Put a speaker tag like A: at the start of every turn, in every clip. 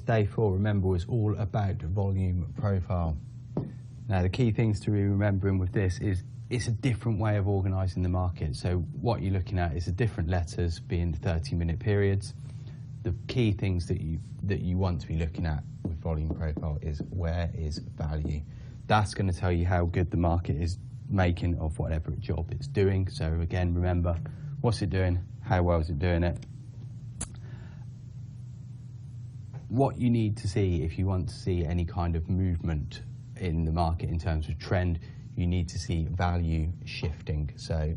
A: Day 4, remember, was all about volume profile. Now, the key things to be remembering with this is it's a different way of organising the market. So what you're looking at is the different letters being 30-minute periods. The key things that you want to be looking at with volume profile is where is value. That's going to tell you how good the market is making of whatever job it's doing. So again, remember, what's it doing? How well is it doing it? What you need to see if you want to see any kind of movement in the market in terms of trend, you need to see value shifting. So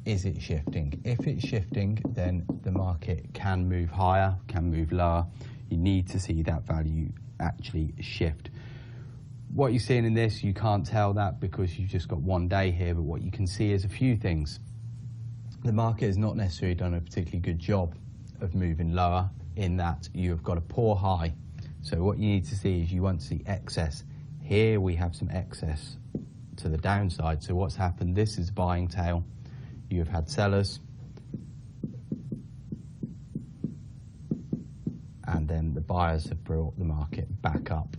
A: is it shifting? If it's shifting, then the market can move higher, can move lower. You need to see that value actually shift. What you're seeing in this, you can't tell that because you've just got one day here, but what you can see is a few things. The market has not necessarily done a particularly good job of moving lower, in that you have got a poor high. So what you need to see is you want to see excess. Here we have some excess to the downside. So what's happened? This is buying tail. You have had sellers, and then the buyers have brought the market back up.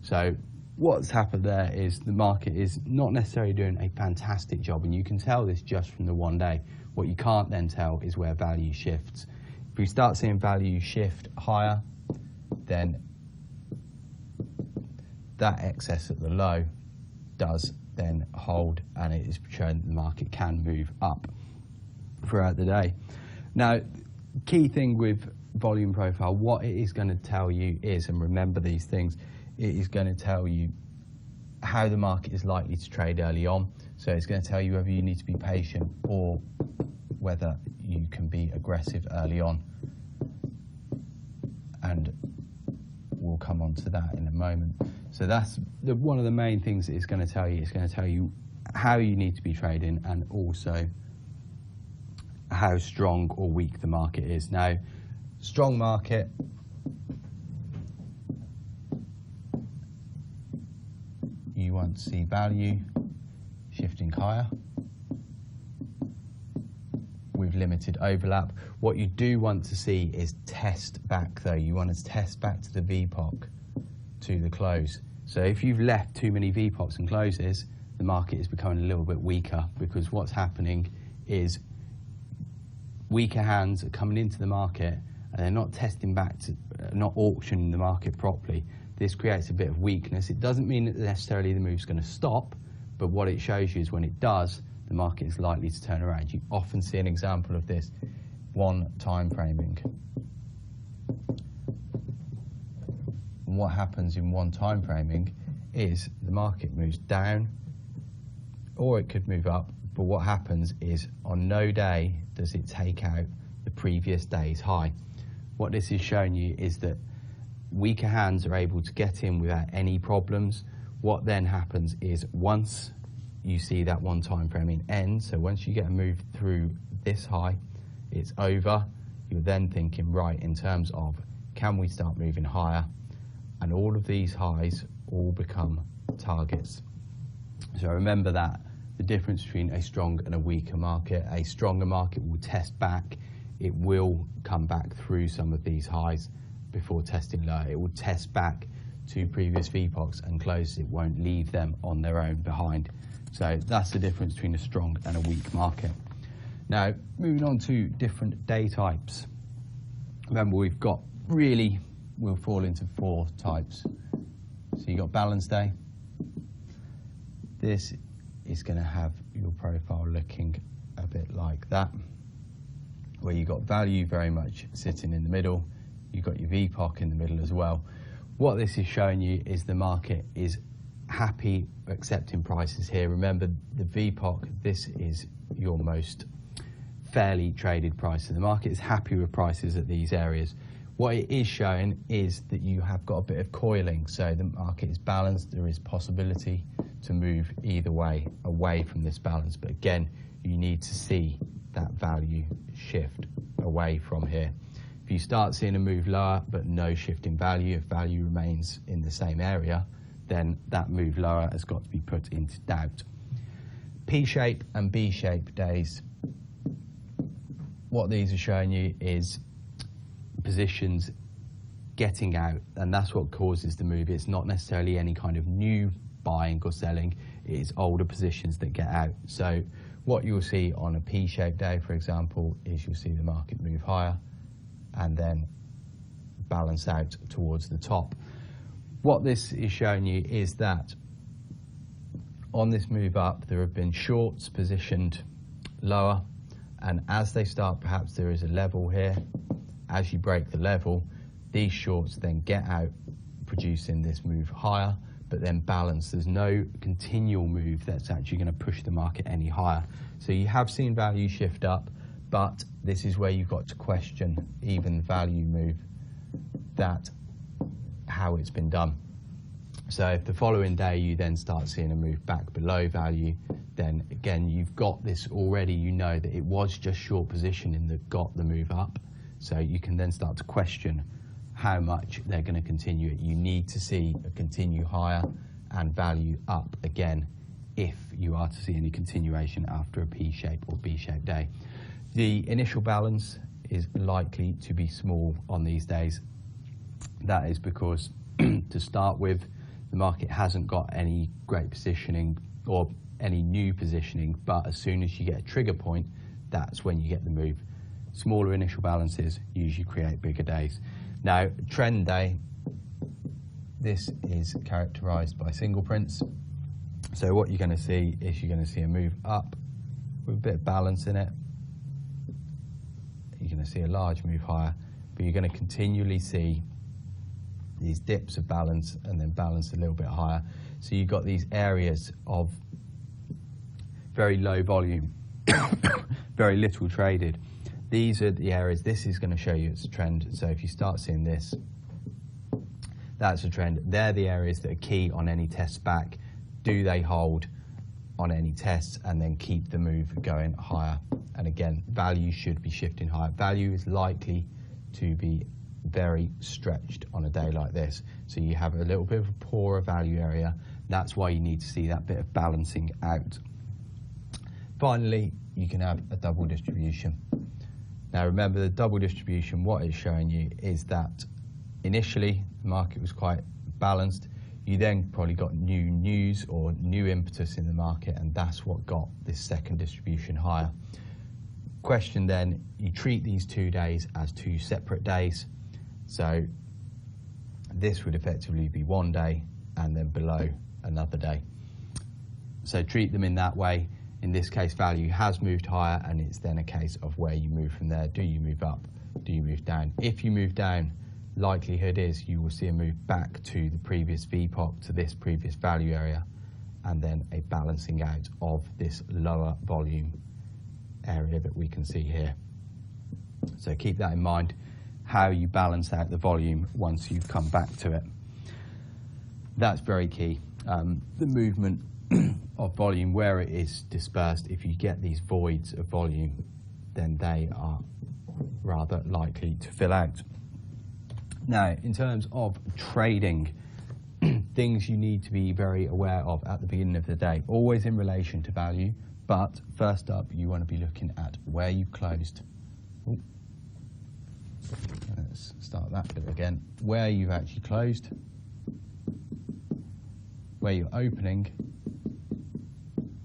A: So what's happened there is the market is not necessarily doing a fantastic job, and you can tell this just from the one day. What you can't then tell is where value shifts. If we start seeing value shift higher, then that excess at the low does then hold, and it is showing the market can move up throughout the day. Now, key thing with volume profile, what it is going to tell you is, and remember these things, it is going to tell you how the market is likely to trade early on. So it's going to tell you whether you need to be patient or whether you can be aggressive early on. And we'll come on to that in a moment. So that's one of the main things it's going to tell you. It's going to tell you how you need to be trading and also how strong or weak the market is. Now, strong market, you want to see value shifting higher with limited overlap. What you do want to see is test back though. You want to test back to the VPOC, to the close. So if you've left too many VPOCs and closes, the market is becoming a little bit weaker, because what's happening is weaker hands are coming into the market and they're not testing back to, not auctioning the market properly. This creates a bit of weakness. It doesn't mean that necessarily the move's going to stop, but what it shows you is when it does, the market is likely to turn around. You often see an example of this, one time framing. And what happens in one time framing is the market moves down, or it could move up, but what happens is on no day does it take out the previous day's high. What this is showing you is that weaker hands are able to get in without any problems. What then happens is once you see that one time framing end, so once you get a move through this high, it's over. You're then thinking, right, in terms of can we start moving higher? And all of these highs all become targets. So remember that the difference between a strong and a weaker market. A stronger market will test back. It will come back through some of these highs before testing lower. It will test back to previous VPOCs and close. It won't leave them on their own behind. So that's the difference between a strong and a weak market. Now, moving on to different day types. Remember, we've got really, we'll fall into 4 types. So you've got balance day. This is going to have your profile looking a bit like that, where you've got value very much sitting in the middle. You've got your VPOC in the middle as well. What this is showing you is the market is happy accepting prices here. Remember, the VPOC, this is your most fairly traded price. So the market is happy with prices at these areas. What it is showing is that you have got a bit of coiling. So the market is balanced. There is possibility to move either way, away from this balance. But again, you need to see that value shift away from here. If you start seeing a move lower, but no shift in value, if value remains in the same area, then that move lower has got to be put into doubt. P-shape and B-shape days. What these are showing you is positions getting out, and that's what causes the move. It's not necessarily any kind of new buying or selling, it's older positions that get out. So what you'll see on a P-shaped day, for example, is you'll see the market move higher and then balance out towards the top. What this is showing you is that on this move up, there have been shorts positioned lower, and as they start, perhaps there is a level here. As you break the level, these shorts then get out, producing this move higher, but then balance. There's no continual move that's actually going to push the market any higher. So you have seen value shift up, but this is where you've got to question even value move, that how it's been done. So if the following day you then start seeing a move back below value, then again you've got this already, you know that it was just short positioning that got the move up. So you can then start to question how much they're going to continue it. You need to see a continue higher and value up again if you are to see any continuation after a P-shape or B-shaped day. The initial balance is likely to be small on these days. That is because to start with, the market hasn't got any great positioning or any new positioning, but as soon as you get a trigger point, that's when you get the move. Smaller initial balances usually create bigger days. Now, trend day, this is characterized by single prints. So what you're going to see is you're going to see a move up with a bit of balance in it. You're going to see a large move higher, but you're going to continually see these dips of balance and then balance a little bit higher. So you've got these areas of very low volume, very little traded. These are the areas, this is going to show you it's a trend. So if you start seeing this, that's a trend. They're the areas that are key on any test back. Do they hold on any tests and then keep the move going higher? And again, value should be shifting higher. Value is likely to be very stretched on a day like this. So you have a little bit of a poorer value area. That's why you need to see that bit of balancing out. Finally, you can have a double distribution. Now remember, the double distribution, what it's showing you is that initially the market was quite balanced. You then probably got new news or new impetus in the market, and that's what got this second distribution higher. Question then, you treat these 2 days as 2 separate days. So this would effectively be 1 day and then below another day. So treat them in that way. In this case, value has moved higher, and it's then a case of where you move from there. Do you move up? Do you move down? If you move down, likelihood is you will see a move back to the previous VPOC, to this previous value area, and then a balancing out of this lower volume area that we can see here. So keep that in mind, how you balance out the volume once you've come back to it. That's very key. The movement of volume, where it is dispersed, if you get these voids of volume, then they are rather likely to fill out. Now, in terms of trading, things you need to be very aware of at the beginning of the day, always in relation to value, but first up, you want to be looking at where you closed. Ooh. Let's start that bit again. Where you've actually closed, where you're opening,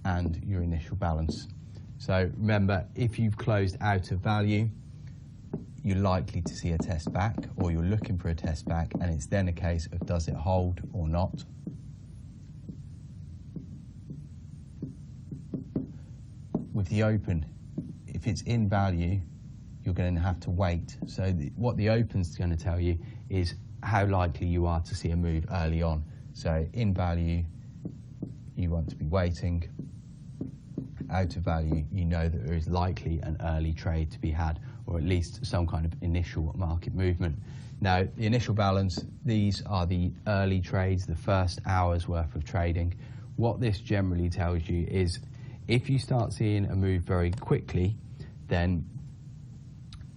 A: and your initial balance. So remember, if you've closed out of value, you're likely to see a test back, or you're looking for a test back, and it's then a case of does it hold or not. With the open, if it's in value, you're going to have to wait. So what the open's going to tell you is how likely you are to see a move early on. So in value, you want to be waiting. Out of value, you know that there is likely an early trade to be had, or at least some kind of initial market movement. Now, the initial balance, these are the early trades, the first hour's worth of trading. What this generally tells you is if you start seeing a move very quickly, then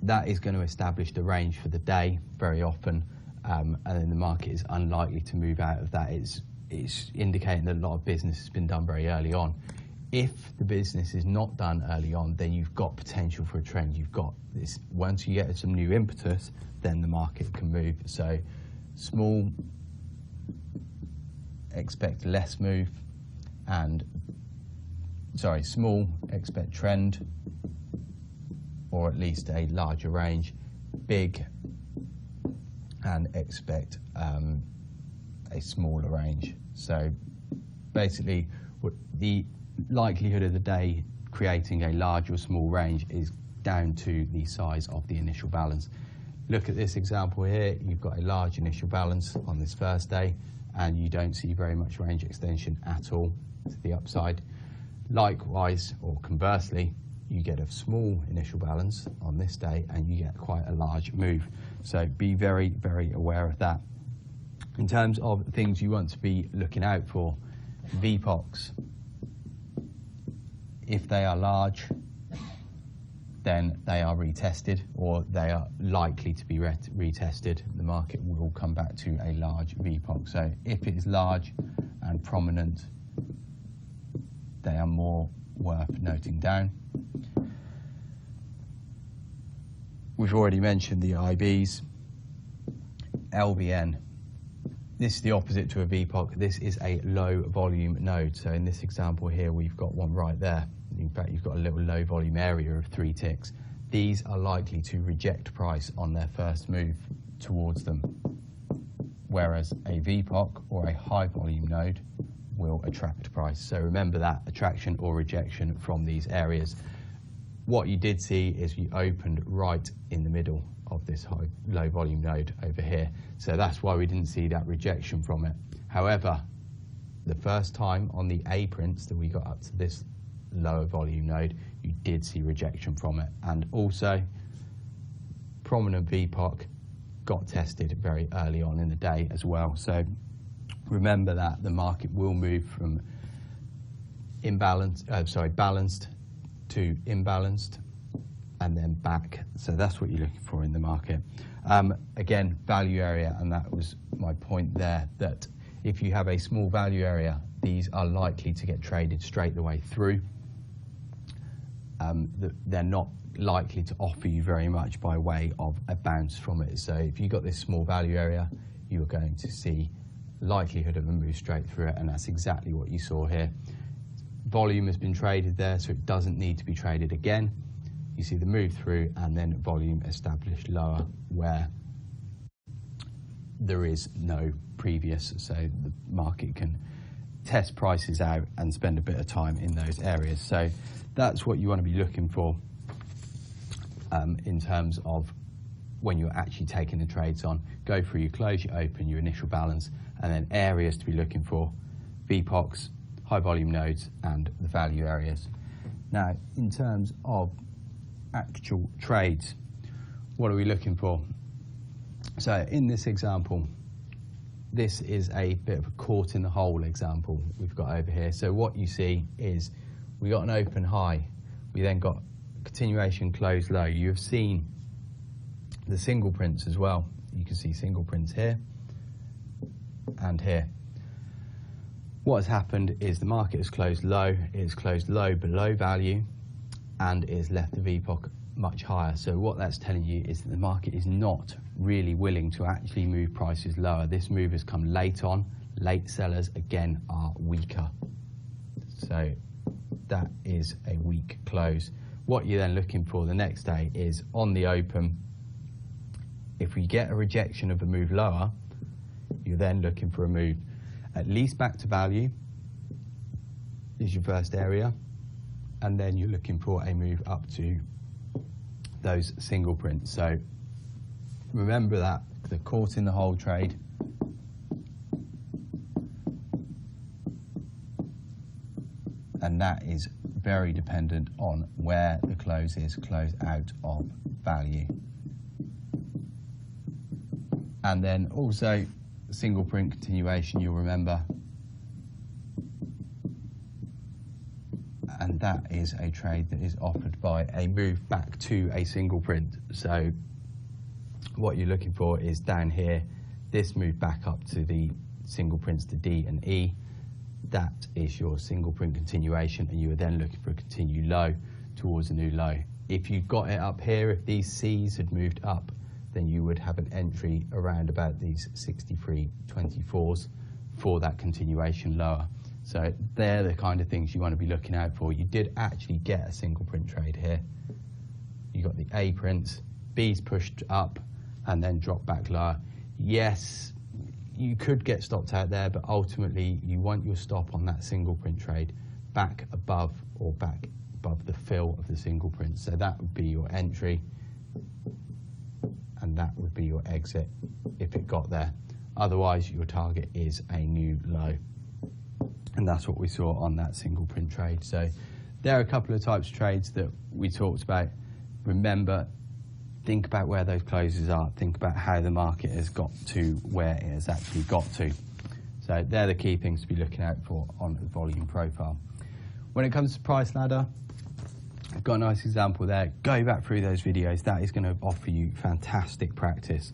A: that is going to establish the range for the day very often, and then the market is unlikely to move out of that. It's indicating that a lot of business has been done very early on. if the business is not done early on, then you've got potential for a trend. You've got this, once you get some new impetus, then the market can move. So small, expect less move, and small, expect trend, or at least a larger range. Big, and expect a smaller range. So basically, the likelihood of the day creating a large or small range is down to the size of the initial balance. Look at this example here. You've got a large initial balance on this first day, and you don't see very much range extension at all to the upside. Likewise, or conversely, you get a small initial balance on this day and you get quite a large move. So be very, very aware of that. In terms of things you want to be looking out for, VPOCs, if they are large, then they are retested, or they are likely to be retested. The market will come back to a large VPOC. So if it is large and prominent, they are more worth noting down. We've already mentioned the IBs. LVN, this is the opposite to a VPOC. This is a low volume node. So in this example here, we've got one right there. In fact, you've got a little low volume area of 3 ticks. These are likely to reject price on their first move towards them, whereas a VPOC or a high volume node will attract price. So remember that, attraction or rejection from these areas. What you did see is you opened right in the middle of this low volume node over here. So that's why we didn't see that rejection from it. However, the first time on the A prints that we got up to this lower volume node, you did see rejection from it. And also, prominent VPOC got tested very early on in the day as well. So remember that the market will move from balanced to imbalanced and then back. So that's what you're looking for in the market. Again, value area, and that was my point there, that if you have a small value area, these are likely to get traded straight the way through. They're not likely to offer you very much by way of a bounce from it. So if you got this small value area, you are going to see likelihood of a move straight through it, and that's exactly what you saw here. Volume has been traded there, so it doesn't need to be traded again. You see the move through and then volume established lower where there is no previous, so the market can test prices out and spend a bit of time in those areas. So that's what you want to be looking for in terms of when you're actually taking the trades on. Go through your close, your open, your initial balance, and then areas to be looking for: VPOCs, high volume nodes, and the value areas. Now, in terms of actual trades, what are we looking for? So in this example, this is a bit of a caught in the hole example we've got over here. So what you see is we got an open high, we then got continuation close low. You've seen the single prints as well. You can see single prints here and here. What has happened is the market has closed low, it has closed low below value, and it has left the VPOC much higher. So what that's telling you is that the market is not really willing to actually move prices lower. This move has come late on. Late sellers, again, are weaker. So that is a weak close. What you're then looking for the next day is on the open. If we get a rejection of a move lower, you're then looking for a move at least back to value is your first area, and then you're looking for a move up to those single prints. So remember that the caught in the hole trade, and that is very dependent on where the close is, close out of value. And then also single print continuation, you'll remember, and that is a trade that is offered by a move back to a single print. So what you're looking for is down here, this move back up to the single prints to D and E, that is your single print continuation, and you are then looking for a continued low towards a new low. If you got it up here, if these C's had moved up, then you would have an entry around about these 63.24s for that continuation lower. So they're the kind of things you want to be looking out for. You did actually get a single print trade here. You got the A prints, B's pushed up and then dropped back lower. Yes, you could get stopped out there, but ultimately you want your stop on that single print trade back above or back above the fill of the single print. So that would be your entry and that would be your exit if it got there. Otherwise, your target is a new low. And that's what we saw on that single print trade. So there are a couple of types of trades that we talked about. Remember, think about where those closes are. Think about how the market has got to where it has actually got to. So they're the key things to be looking out for on the volume profile. When it comes to price ladder, I've got a nice example there. Go back through those videos. That is going to offer you fantastic practice.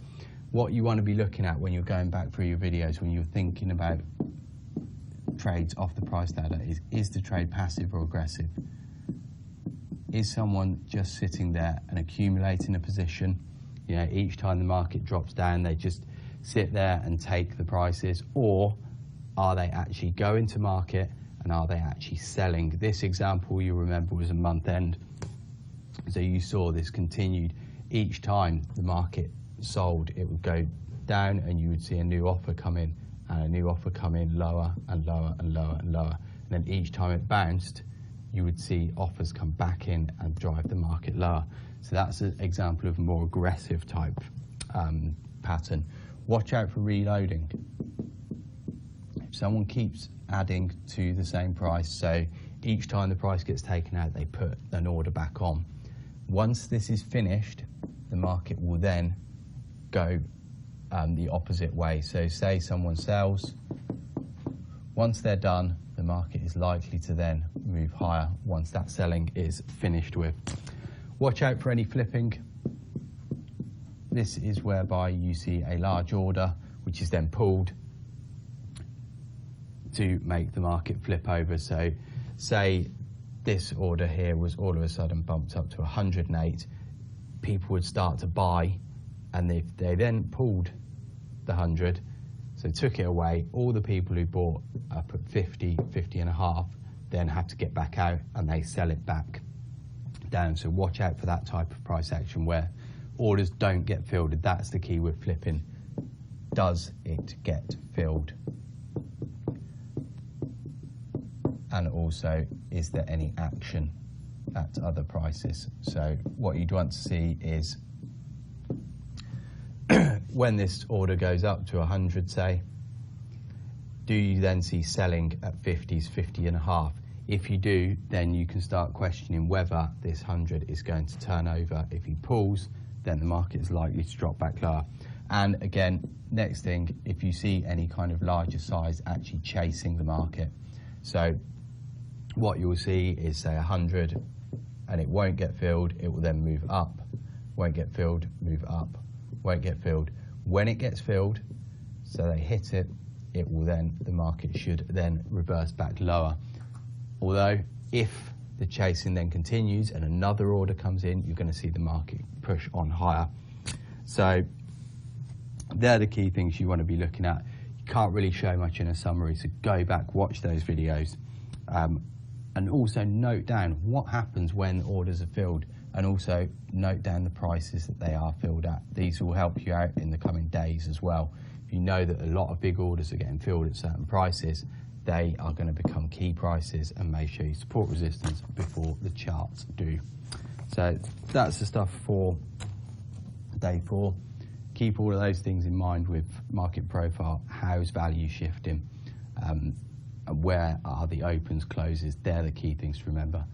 A: What you want to be looking at when you're going back through your videos, when you're thinking about trades off the price ladder, is the trade passive or aggressive? Is someone just sitting there and accumulating a position? You know, each time the market drops down, they just sit there and take the prices, or are they actually going to market and are they actually selling? This example, you remember, was a month end. So you saw this continued. Each time the market sold, it would go down and you would see a new offer come in and a new offer come in lower and lower and lower and lower. And then each time it bounced, you would see offers come back in and drive the market lower. So that's an example of a more aggressive type pattern. Watch out for reloading. If someone keeps adding to the same price, so each time the price gets taken out, they put an order back on. Once this is finished, the market will then go the opposite way. So say someone sells, once they're done, the market is likely to then move higher once that selling is finished with. Watch out for any flipping. This is whereby you see a large order which is then pulled to make the market flip over. So say this order here was all of a sudden bumped up to 108, people would start to buy, and if they then pulled the 100, so took it away, all the people who bought up at 50, 50 and a half, then have to get back out and they sell it back down. So watch out for that type of price action where orders don't get filled. That's the key with flipping. Does it get filled? And also, is there any action at other prices? So what you'd want to see is when this order goes up to 100, say, do you then see selling at 50s, 50 and a half? If you do, then you can start questioning whether this 100 is going to turn over. If he pulls, then the market is likely to drop back lower. And again, next thing, if you see any kind of larger size actually chasing the market. So what you'll see is, say, 100, and it won't get filled, it will then move up, won't get filled, move up, won't get filled. When it gets filled, so they hit it, it will then, the market should then reverse back lower. Although if the chasing then continues and another order comes in, you're going to see the market push on higher. So they're the key things you want to be looking at. You can't really show much in a summary, so go back, watch those videos, and also note down what happens when orders are filled, and also note down the prices that they are filled at. These will help you out in the coming days as well. If you know that a lot of big orders are getting filled at certain prices, they are going to become key prices and may show you support resistance before the charts do. So that's the stuff for day 4. Keep all of those things in mind with market profile. How's value shifting? Where are the opens, closes? They're the key things to remember.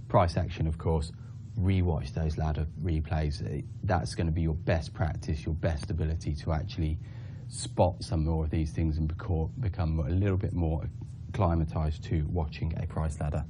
A: Price action, of course. Rewatch those ladder replays. That's going to be your best practice, your best ability to actually spot some more of these things and become a little bit more acclimatized to watching a price ladder.